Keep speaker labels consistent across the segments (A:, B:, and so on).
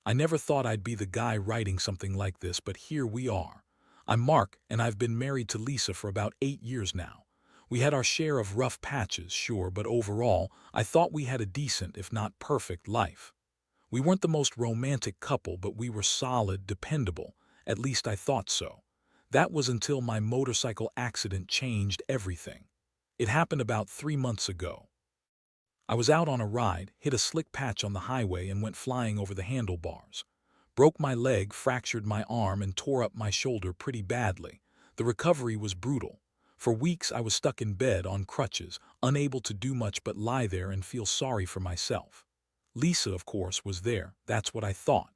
A: I never thought I'd be the guy writing something like this, but here we are. I'm Mark, and I've been married to Lisa for about 8 years now. We had our share of rough patches, sure, but overall, I thought we had a decent, if not perfect, life. We weren't the most romantic couple, but we were solid, dependable. At least I thought so. That was until my motorcycle accident changed everything. It happened about 3 months ago. I was out on a ride, hit a slick patch on the highway and went flying over the handlebars. Broke my leg, fractured my arm, and tore up my shoulder pretty badly. The recovery was brutal. For weeks I was stuck in bed on crutches, unable to do much but lie there and feel sorry for myself. Lisa, of course, was there. That's what I thought.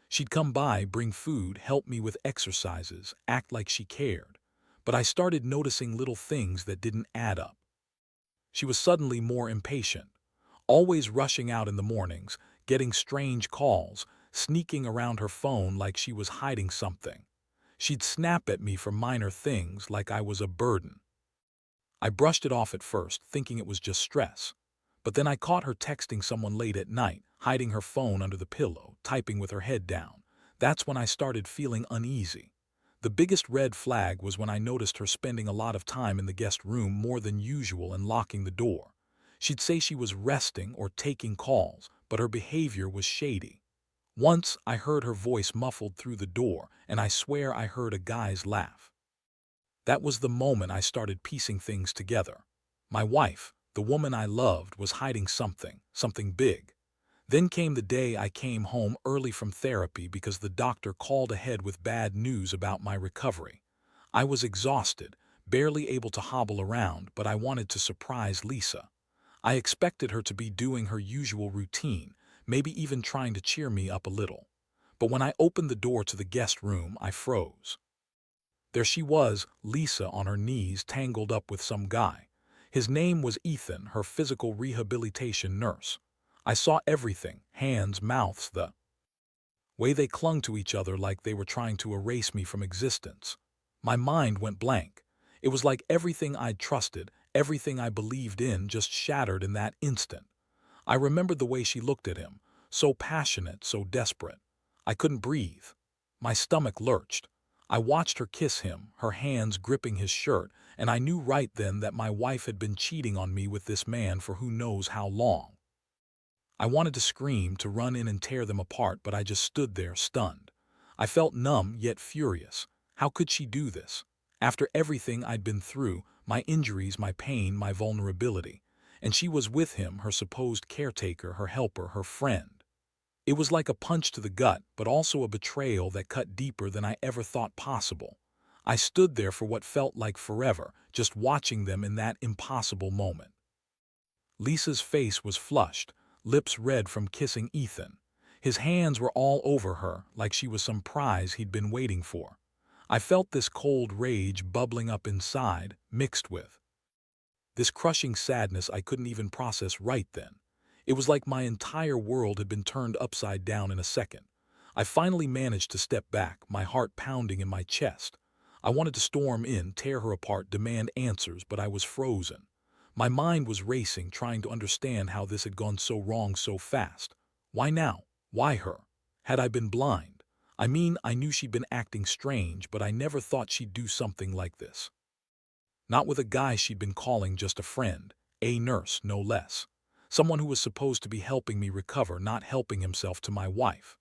A: She'd come by, bring food, help me with exercises, act like she cared. But I started noticing little things that didn't add up. She was suddenly more impatient, always rushing out in the mornings, getting strange calls, sneaking around her phone like she was hiding something. She'd snap at me for minor things like I was a burden. I brushed it off at first, thinking it was just stress. But then I caught her texting someone late at night, hiding her phone under the pillow, typing with her head down. That's when I started feeling uneasy. The biggest red flag was when I noticed her spending a lot of time in the guest room more than usual and locking the door. She'd say she was resting or taking calls, but her behavior was shady. Once I heard her voice muffled through the door, and I swear I heard a guy's laugh. That was the moment I started piecing things together. My wife, the woman I loved, was hiding something big. Then came the day I came home early from therapy because the doctor called ahead with bad news about my recovery. I was exhausted, barely able to hobble around, but I wanted to surprise Lisa. I expected her to be doing her usual routine, maybe even trying to cheer me up a little. But when I opened the door to the guest room, I froze. There she was, Lisa on her knees, tangled up with some guy. His name was Ethan, her physical rehabilitation nurse. I saw everything, hands, mouths, the way they clung to each other like they were trying to erase me from existence. My mind went blank. It was like everything I'd trusted, everything I believed in, just shattered in that instant. I remembered the way she looked at him, so passionate, so desperate. I couldn't breathe. My stomach lurched. I watched her kiss him, her hands gripping his shirt, and I knew right then that my wife had been cheating on me with this man for who knows how long. I wanted to scream, to run in and tear them apart, but I just stood there, stunned. I felt numb, yet furious. How could she do this? After everything I'd been through, my injuries, my pain, my vulnerability. And she was with him, her supposed caretaker, her helper, her friend. It was like a punch to the gut, but also a betrayal that cut deeper than I ever thought possible. I stood there for what felt like forever, just watching them in that impossible moment. Lisa's face was flushed, lips red from kissing Ethan. His hands were all over her, like she was some prize he'd been waiting for. I felt this cold rage bubbling up inside, mixed with this crushing sadness I couldn't even process right then. It was like my entire world had been turned upside down in a second. I finally managed to step back, my heart pounding in my chest. I wanted to storm in, tear her apart, demand answers, but I was frozen. My mind was racing, trying to understand how this had gone so wrong so fast. Why now? Why her? Had I been blind? I mean, I knew she'd been acting strange, but I never thought she'd do something like this. Not with a guy she'd been calling just a friend, a nurse, no less. Someone who was supposed to be helping me recover, not helping himself to my wife.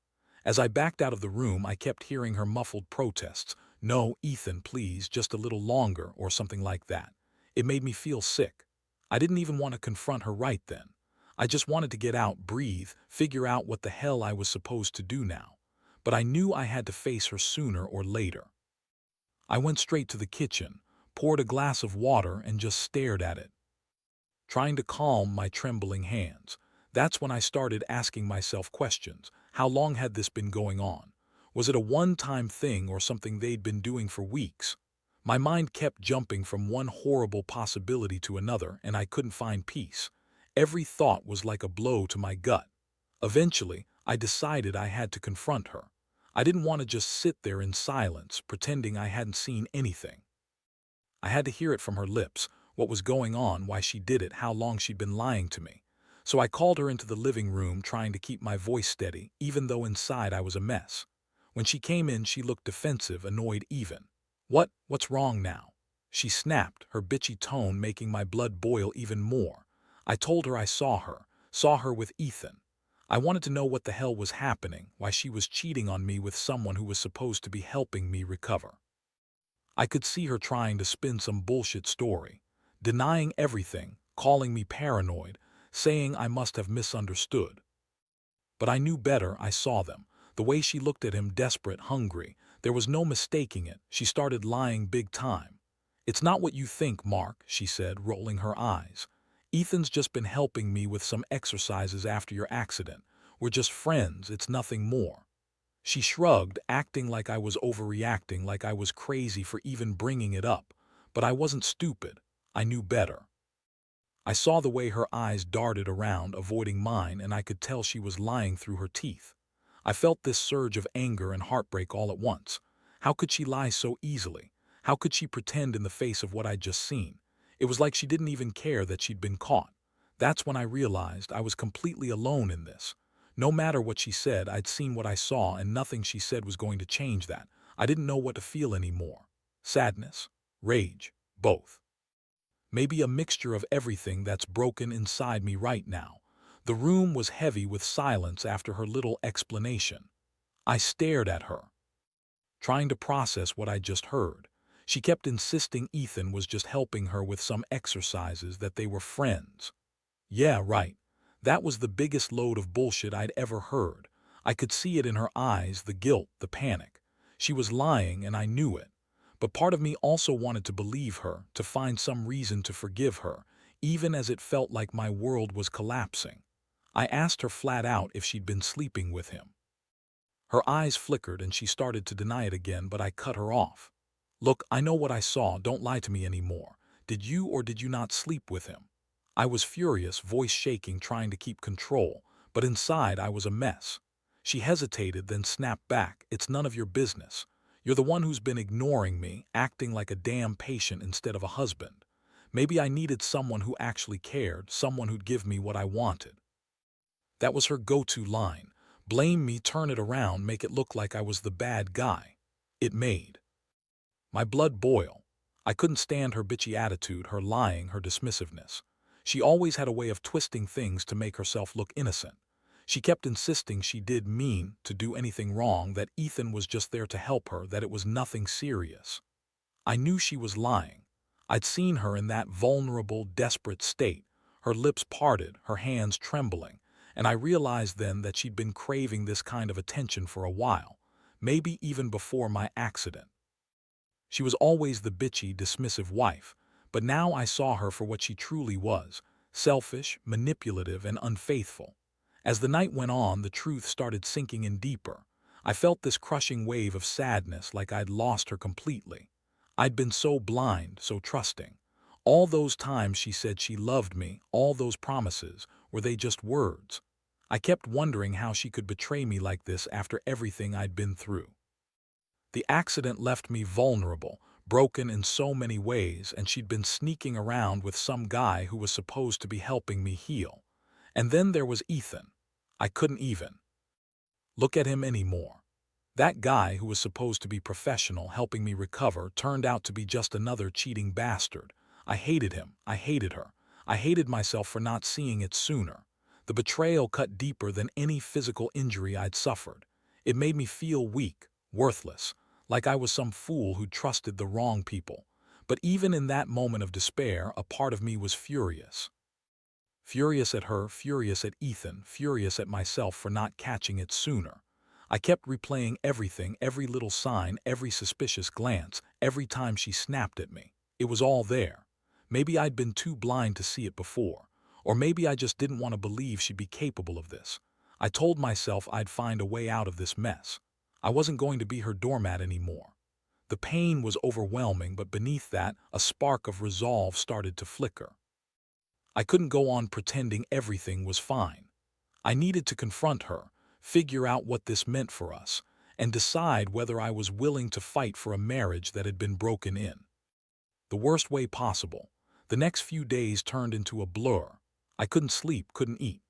A: As I backed out of the room, I kept hearing her muffled protests. No, Ethan, please, just a little longer, or something like that. It made me feel sick. I didn't even want to confront her right then. I just wanted to get out, breathe, figure out what the hell I was supposed to do now. But I knew I had to face her sooner or later. I went straight to the kitchen, poured a glass of water, and just stared at it, trying to calm my trembling hands. That's when I started asking myself questions. How long had this been going on? Was it a one-time thing or something they'd been doing for weeks? My mind kept jumping from one horrible possibility to another, and I couldn't find peace. Every thought was like a blow to my gut. Eventually, I decided I had to confront her. I didn't want to just sit there in silence, pretending I hadn't seen anything. I had to hear it from her lips, what was going on, why she did it, how long she'd been lying to me. So I called her into the living room, trying to keep my voice steady, even though inside I was a mess. When she came in, she looked defensive, annoyed even. What's wrong now? She snapped, her bitchy tone making my blood boil even more. I told her I saw her with Ethan. I wanted to know what the hell was happening, why she was cheating on me with someone who was supposed to be helping me recover. I could see her trying to spin some bullshit story, denying everything, calling me paranoid, saying I must have misunderstood. But I knew better. I saw them. The way she looked at him, desperate, hungry. There was no mistaking it. She started lying big time. "It's not what you think, Mark," she said, rolling her eyes. "Ethan's just been helping me with some exercises after your accident. We're just friends, it's nothing more." She shrugged, acting like I was overreacting, like I was crazy for even bringing it up. But I wasn't stupid. I knew better. I saw the way her eyes darted around, avoiding mine, and I could tell she was lying through her teeth. I felt this surge of anger and heartbreak all at once. How could she lie so easily? How could she pretend in the face of what I'd just seen? It was like she didn't even care that she'd been caught. That's when I realized I was completely alone in this. No matter what she said, I'd seen what I saw, and nothing she said was going to change that. I didn't know what to feel anymore. Sadness, rage, both. Maybe a mixture of everything that's broken inside me right now. The room was heavy with silence after her little explanation. I stared at her, trying to process what I just heard. She kept insisting Ethan was just helping her with some exercises, that they were friends. Yeah, right. That was the biggest load of bullshit I'd ever heard. I could see it in her eyes, the guilt, the panic. She was lying, and I knew it. But part of me also wanted to believe her, to find some reason to forgive her, even as it felt like my world was collapsing. I asked her flat out if she'd been sleeping with him. Her eyes flickered and she started to deny it again, but I cut her off. "Look, I know what I saw. Don't lie to me anymore. Did you or did you not sleep with him?" I was furious, voice shaking, trying to keep control, but inside I was a mess. She hesitated, then snapped back. "It's none of your business. You're the one who's been ignoring me, acting like a damn patient instead of a husband. Maybe I needed someone who actually cared, someone who'd give me what I wanted." That was her go-to line. Blame me, turn it around, make it look like I was the bad guy. It made my blood boil. I couldn't stand her bitchy attitude, her lying, her dismissiveness. She always had a way of twisting things to make herself look innocent. She kept insisting she did mean to do anything wrong, that Ethan was just there to help her, that it was nothing serious. I knew she was lying. I'd seen her in that vulnerable, desperate state, her lips parted, her hands trembling, and I realized then that she'd been craving this kind of attention for a while, maybe even before my accident. She was always the bitchy, dismissive wife, but now I saw her for what she truly was: selfish, manipulative, and unfaithful. As the night went on, the truth started sinking in deeper. I felt this crushing wave of sadness, like I'd lost her completely. I'd been so blind, so trusting. All those times she said she loved me, all those promises, were they just words? I kept wondering how she could betray me like this after everything I'd been through. The accident left me vulnerable, broken in so many ways, and she'd been sneaking around with some guy who was supposed to be helping me heal. And then there was Ethan. I couldn't even look at him anymore. That guy who was supposed to be professional, helping me recover, turned out to be just another cheating bastard. I hated him. I hated her. I hated myself for not seeing it sooner. The betrayal cut deeper than any physical injury I'd suffered. It made me feel weak, worthless, like I was some fool who'd trusted the wrong people. But even in that moment of despair, a part of me was furious. Furious at her, furious at Ethan, furious at myself for not catching it sooner. I kept replaying everything, every little sign, every suspicious glance, every time she snapped at me. It was all there. Maybe I'd been too blind to see it before. Or maybe I just didn't want to believe she'd be capable of this. I told myself I'd find a way out of this mess. I wasn't going to be her doormat anymore. The pain was overwhelming, but beneath that, a spark of resolve started to flicker. I couldn't go on pretending everything was fine. I needed to confront her, figure out what this meant for us, and decide whether I was willing to fight for a marriage that had been broken in the worst way possible. The next few days turned into a blur. I couldn't sleep, couldn't eat.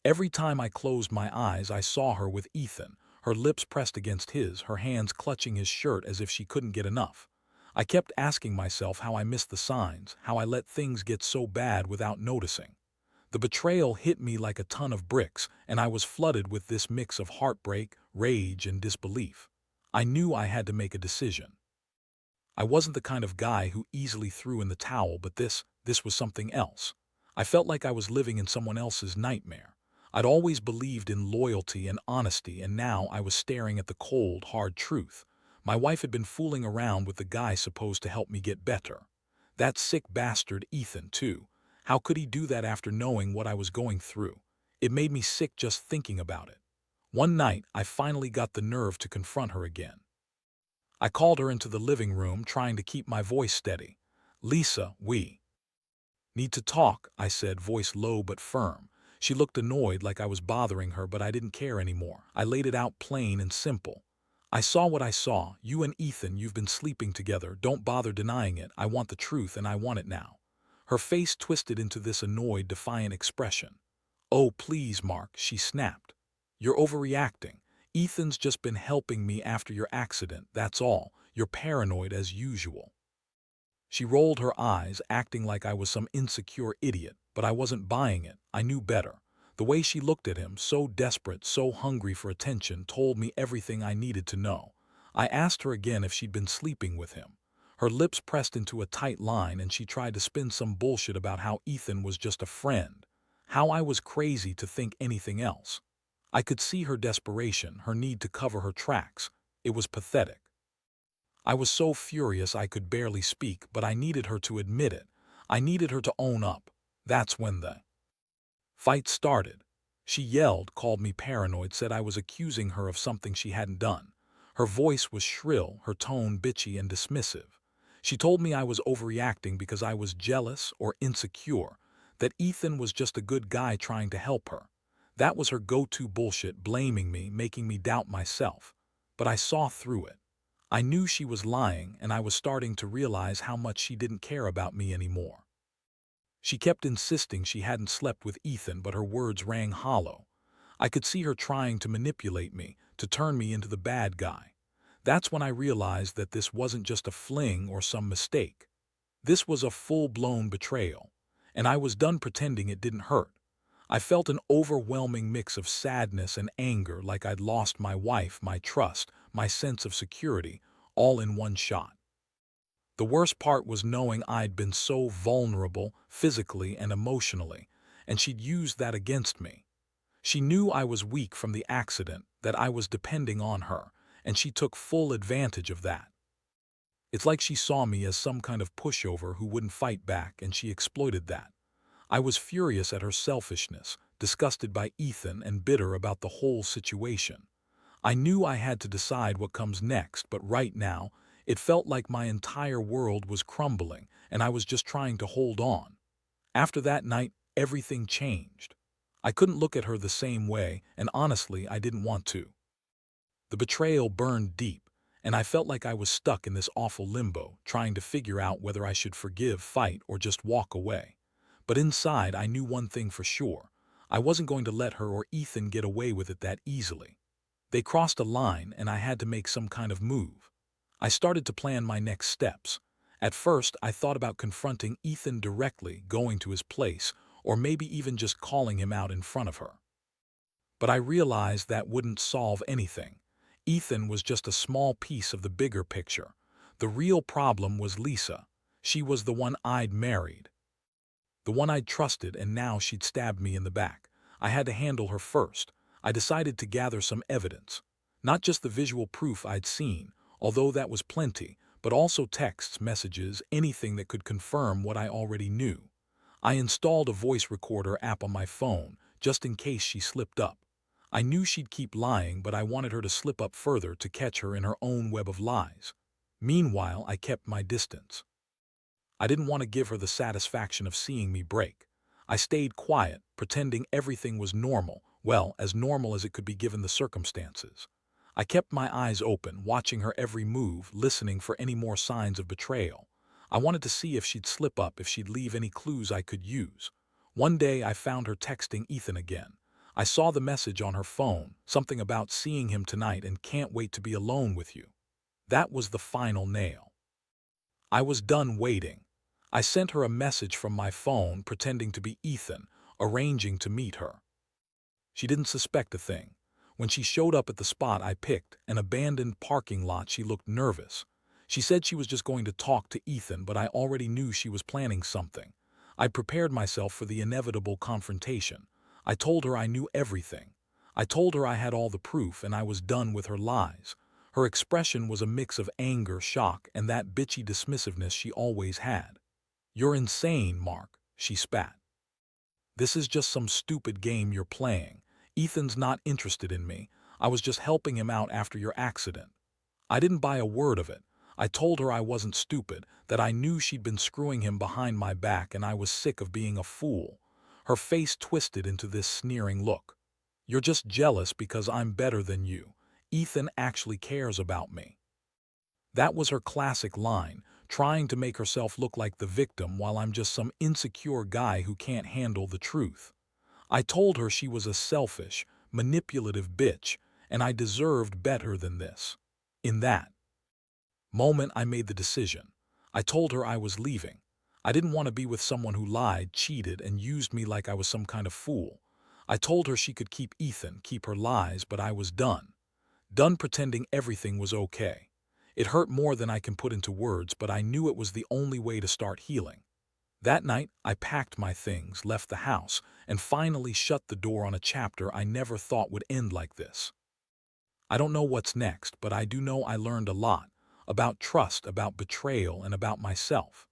A: Every time I closed my eyes, I saw her with Ethan, her lips pressed against his, her hands clutching his shirt as if she couldn't get enough. I kept asking myself how I missed the signs, how I let things get so bad without noticing. The betrayal hit me like a ton of bricks, and I was flooded with this mix of heartbreak, rage, and disbelief. I knew I had to make a decision. I wasn't the kind of guy who easily threw in the towel, but this was something else. I felt like I was living in someone else's nightmare. I'd always believed in loyalty and honesty, and now I was staring at the cold, hard truth. My wife had been fooling around with the guy supposed to help me get better. That sick bastard Ethan, too. How could he do that after knowing what I was going through? It made me sick just thinking about it. One night, I finally got the nerve to confront her again. I called her into the living room, trying to keep my voice steady. "Lisa, we need to talk," I said, voice low but firm. She looked annoyed, like I was bothering her, but I didn't care anymore. I laid it out plain and simple. "I saw what I saw. You and Ethan, you've been sleeping together. Don't bother denying it. I want the truth, and I want it now." Her face twisted into this annoyed, defiant expression. "Oh, please, Mark," she snapped. "You're overreacting. Ethan's just been helping me after your accident, that's all. You're paranoid as usual." She rolled her eyes, acting like I was some insecure idiot, but I wasn't buying it. I knew better. The way she looked at him, so desperate, so hungry for attention, told me everything I needed to know. I asked her again if she'd been sleeping with him. Her lips pressed into a tight line, and she tried to spin some bullshit about how Ethan was just a friend. How I was crazy to think anything else. I could see her desperation, her need to cover her tracks. It was pathetic. I was so furious I could barely speak, but I needed her to admit it. I needed her to own up. That's when the fight started. She yelled, called me paranoid, said I was accusing her of something she hadn't done. Her voice was shrill, her tone bitchy and dismissive. She told me I was overreacting because I was jealous or insecure, that Ethan was just a good guy trying to help her. That was her go-to bullshit, blaming me, making me doubt myself. But I saw through it. I knew she was lying, and I was starting to realize how much she didn't care about me anymore. She kept insisting she hadn't slept with Ethan, but her words rang hollow. I could see her trying to manipulate me, to turn me into the bad guy. That's when I realized that this wasn't just a fling or some mistake. This was a full-blown betrayal, and I was done pretending it didn't hurt. I felt an overwhelming mix of sadness and anger, like I'd lost my wife, my trust, my sense of security, all in one shot. The worst part was knowing I'd been so vulnerable, physically and emotionally, and she'd used that against me. She knew I was weak from the accident, that I was depending on her, and she took full advantage of that. It's like she saw me as some kind of pushover who wouldn't fight back, and she exploited that. I was furious at her selfishness, disgusted by Ethan, and bitter about the whole situation. I knew I had to decide what comes next, but right now, it felt like my entire world was crumbling, and I was just trying to hold on. After that night, everything changed. I couldn't look at her the same way, and honestly, I didn't want to. The betrayal burned deep, and I felt like I was stuck in this awful limbo, trying to figure out whether I should forgive, fight, or just walk away. But inside, I knew one thing for sure. I wasn't going to let her or Ethan get away with it that easily. They crossed a line, and I had to make some kind of move. I started to plan my next steps. At first, I thought about confronting Ethan directly, going to his place, or maybe even just calling him out in front of her. But I realized that wouldn't solve anything. Ethan was just a small piece of the bigger picture. The real problem was Lisa. She was the one I'd married, the one I'd trusted, and now she'd stabbed me in the back. I had to handle her first. I decided to gather some evidence. Not just the visual proof I'd seen, although that was plenty, but also texts, messages, anything that could confirm what I already knew. I installed a voice recorder app on my phone, just in case she slipped up. I knew she'd keep lying, but I wanted her to slip up further, to catch her in her own web of lies. Meanwhile, I kept my distance. I didn't want to give her the satisfaction of seeing me break. I stayed quiet, pretending everything was normal, well, as normal as it could be given the circumstances. I kept my eyes open, watching her every move, listening for any more signs of betrayal. I wanted to see if she'd slip up, if she'd leave any clues I could use. One day I found her texting Ethan again. I saw the message on her phone, something about seeing him tonight and can't wait to be alone with you. That was the final nail. I was done waiting. I sent her a message from my phone pretending to be Ethan, arranging to meet her. She didn't suspect a thing. When she showed up at the spot I picked, an abandoned parking lot, she looked nervous. She said she was just going to talk to Ethan, but I already knew she was planning something. I prepared myself for the inevitable confrontation. I told her I knew everything. I told her I had all the proof and I was done with her lies. Her expression was a mix of anger, shock, and that bitchy dismissiveness she always had. "You're insane, Mark," she spat. "This is just some stupid game you're playing. Ethan's not interested in me. I was just helping him out after your accident." I didn't buy a word of it. I told her I wasn't stupid, that I knew she'd been screwing him behind my back and I was sick of being a fool. Her face twisted into this sneering look. "You're just jealous because I'm better than you. Ethan actually cares about me." That was her classic line, trying to make herself look like the victim while I'm just some insecure guy who can't handle the truth. I told her she was a selfish, manipulative bitch, and I deserved better than this. In that moment, I made the decision. I told her I was leaving. I didn't want to be with someone who lied, cheated, and used me like I was some kind of fool. I told her she could keep Ethan, keep her lies, but I was done. Done pretending everything was okay. It hurt more than I can put into words, but I knew it was the only way to start healing. That night, I packed my things, left the house, and finally shut the door on a chapter I never thought would end like this. I don't know what's next, but I do know I learned a lot about trust, about betrayal, and about myself.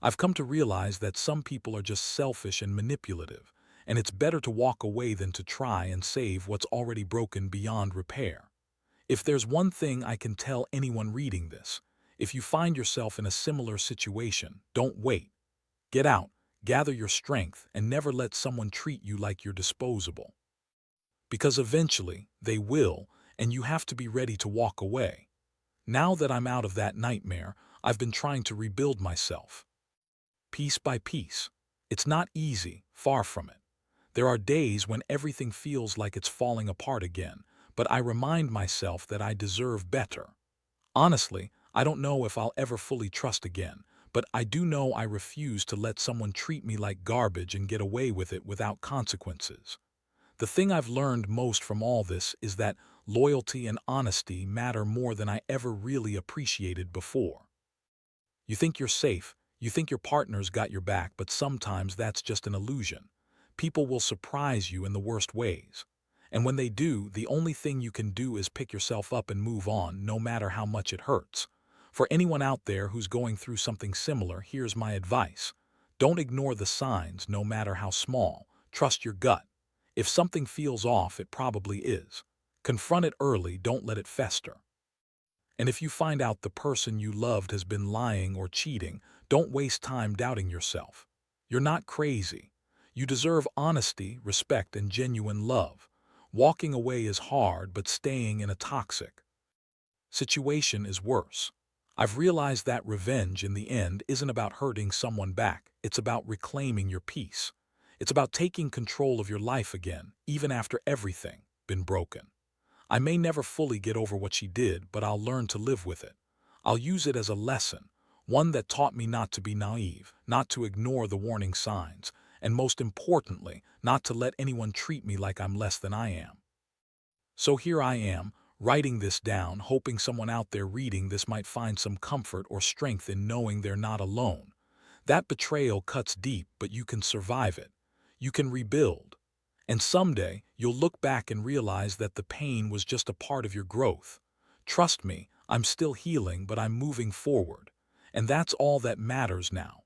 A: I've come to realize that some people are just selfish and manipulative, and it's better to walk away than to try and save what's already broken beyond repair. If there's one thing I can tell anyone reading this, if you find yourself in a similar situation, don't wait. Get out, gather your strength, and never let someone treat you like you're disposable. Because eventually, they will, and you have to be ready to walk away. Now that I'm out of that nightmare, I've been trying to rebuild myself. Piece by piece. It's not easy, far from it. There are days when everything feels like it's falling apart again, but I remind myself that I deserve better. Honestly, I don't know if I'll ever fully trust again, but I do know I refuse to let someone treat me like garbage and get away with it without consequences. The thing I've learned most from all this is that loyalty and honesty matter more than I ever really appreciated before. You think you're safe, you think your partner's got your back, but sometimes that's just an illusion. People will surprise you in the worst ways. And when they do, the only thing you can do is pick yourself up and move on, no matter how much it hurts. For anyone out there who's going through something similar, here's my advice. Don't ignore the signs, no matter how small. Trust your gut. If something feels off, it probably is. Confront it early, don't let it fester. And if you find out the person you loved has been lying or cheating, don't waste time doubting yourself. You're not crazy. You deserve honesty, respect, and genuine love. Walking away is hard, but staying in a toxic situation is worse. I've realized that revenge in the end isn't about hurting someone back. It's about reclaiming your peace. It's about taking control of your life again, even after everything been broken. I may never fully get over what she did, but I'll learn to live with it. I'll use it as a lesson, one that taught me not to be naive, not to ignore the warning signs, and most importantly, not to let anyone treat me like I'm less than I am. So here I am, writing this down, hoping someone out there reading this might find some comfort or strength in knowing they're not alone. That betrayal cuts deep, but you can survive it. You can rebuild. And someday, you'll look back and realize that the pain was just a part of your growth. Trust me, I'm still healing, but I'm moving forward. And that's all that matters now.